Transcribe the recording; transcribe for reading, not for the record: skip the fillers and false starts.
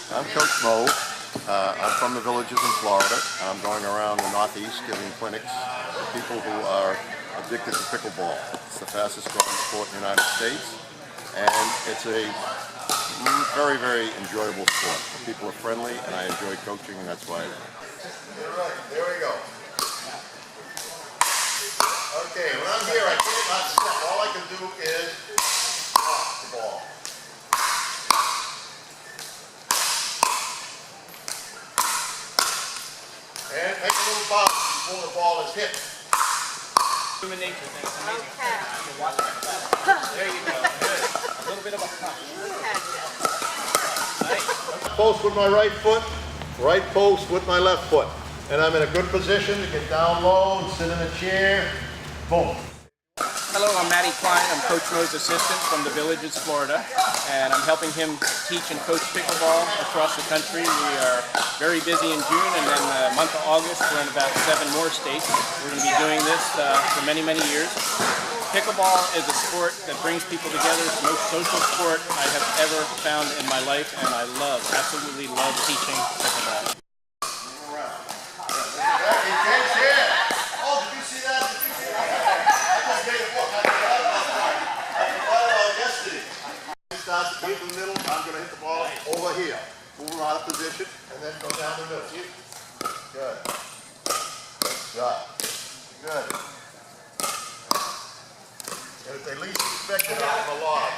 I'm Coach Mo. I'm from the villages in Florida. I'm going around the Northeast giving clinics to people who are addicted to pickleball. It's the fastest growing sport in the United States, and it's a very, very enjoyable sport. People are friendly, and I enjoy coaching, and that's why I do it. There we go. Okay, when I'm here, I can't not step. All I can do is pop the ball. And make a little bounce before the ball is hit. Human nature thing. It's amazing. Okay. Watch that. There you go. Good. A little bit of a punch. Nice. Post with my right foot, right post with my left foot. And I'm in a good position to get down low and sit in a chair. Boom. Hello, I'm Matty Klein. I'm Coach Mo's assistant from the Villages, Florida, and I'm helping him teach and coach pickleball across the country. We are very busy in June, and then the month of August we're in about 7 more states. We're going to be doing this for many, many years. Pickleball is a sport that brings people together. It's the most social sport I have ever found in my life, and I absolutely love teaching pickleball. Starts in the middle, I'm going to hit the ball over here. Move her out of position, and then go down the middle. Good. Good job. Good. And if they least expect it, I'll have a lob.